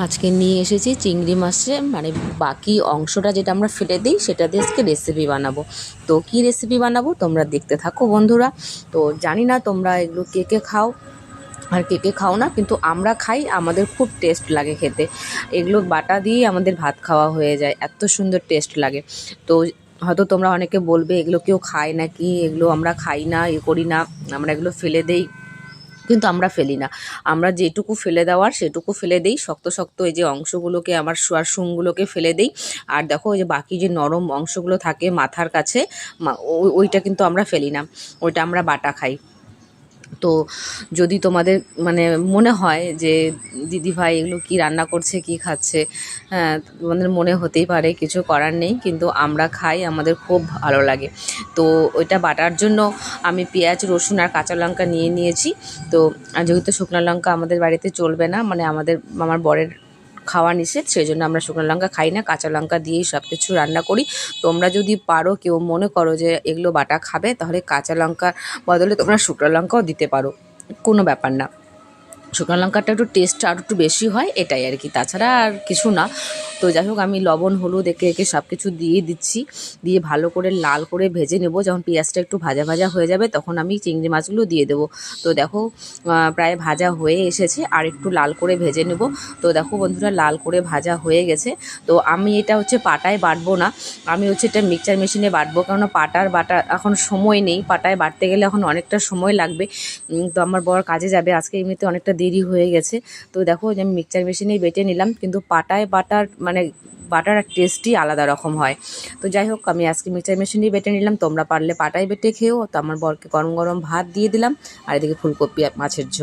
আজকে নিয়ে এসেছি চিংড়ি মাছে মানে বাকি অংশটা যেটা আমরা ফেলে দিই সেটা দিয়ে আজকে রেসিপি বানাবো। তো কী রেসিপি বানাবো তোমরা দেখতে থাকো বন্ধুরা। তো জানি না তোমরা এগুলো কে কে খাও আর কে কে খাও না, কিন্তু আমরা খাই, আমাদের খুব টেস্ট লাগে খেতে। এগুলো বাটা দিয়েই আমাদের ভাত খাওয়া হয়ে যায়, এত সুন্দর টেস্ট লাগে। তো হয়তো তোমরা অনেকে বলবে এগুলো কেউ খায় নাকি, এগুলো আমরা খাই না, করি না, আমরা এগুলো ফেলে দেই। কিন্তু আমরা ফেলি না, আমরা যেটুকু ফেলে দেওয়ার সেটুকু ফেলে দেই। শক্ত শক্ত এই যে অংশগুলোকে, আমার শোয়ার শুংগুলোকে ফেলে দেই। আর দেখো ওই যে বাকি যে নরম অংশগুলো থাকে মাথার কাছে, ওইটা কিন্তু আমরা ফেলি না, ওইটা আমরা বাটা খাই। তো যদি তোমাদের মানে মনে হয় যে দিদিভাই এগুলো কি রান্না করছে, কি খাচ্ছে, হ্যাঁ তোমাদের মনে হতেই পারে, কিছু করার নেই, কিন্তু আমরা খাই, আমাদের খুব ভালো লাগে। তো ওইটা বাটার জন্য আমি পেঁয়াজ, রসুন আর কাঁচা লঙ্কা নিয়ে নিয়েছি। তো যেহেতু শুকনো লঙ্কা আমাদের বাড়িতে চলবে না, মানে আমার বরের খাওয়া নিষেধ, সেই জন্য আমরা শুকনো লঙ্কা খাই না, কাঁচা লঙ্কা দিয়েই সব কিছু রান্না করি। তোমরা যদি পারো, কেউ মনে করো যে এগুলো বাটা খাবে, তাহলে কাঁচা লঙ্কার বদলে তোমরা শুকনো লঙ্কাও দিতে পারো, কোনো ব্যাপার না। শুকনো লঙ্কাটা একটু টেস্টটা আরও একটু বেশি হয়, এটাই আর কি, তাছাড়া আর কিছু না। তো যাই হোক, আমি লবণ হলুদ একে একে সব কিছু দিয়ে দিচ্ছি, দিয়ে ভালো করে লাল করে ভেজে নেব। যখন পেঁয়াজটা একটু ভাজা ভাজা হয়ে যাবে তখন আমি চিংড়ি মাছগুলো দিয়ে দেবো। তো দেখো প্রায় ভাজা হয়ে এসেছে, আর একটু লাল করে ভেজে নেব। তো দেখো বন্ধুরা, লাল করে ভাজা হয়ে গেছে। তো আমি এটা হচ্ছে পাটায় বাটবো না, আমি হচ্ছে এটা মিক্সচার মেশিনে বাটবো, কেননা পাটার বাটা এখন সময় নেই, পাটায় বাটতে গেলে এখন অনেকটা সময় লাগবে। তো আমার বর কাজে যাবে আজকে, এমনিতে অনেকটা দেরি হয়ে গেছে। তো দেখো যে আমি মিক্সচার মেশিনেই বেটে নিলাম, কিন্তু পাটায় বাটার মানে বাটার টেস্টই আলাদা রকম হয়। তো যাই হোক, আমি আজকে মিক্সচার মেশিনেই বেটে নিলাম, তোমরা পারলে পাটায় বেটে খেও। তো আমার বরকে গরম গরম ভাত দিয়ে দিলাম, আর এদিকে ফুলকপি আর মাছের ঝোল।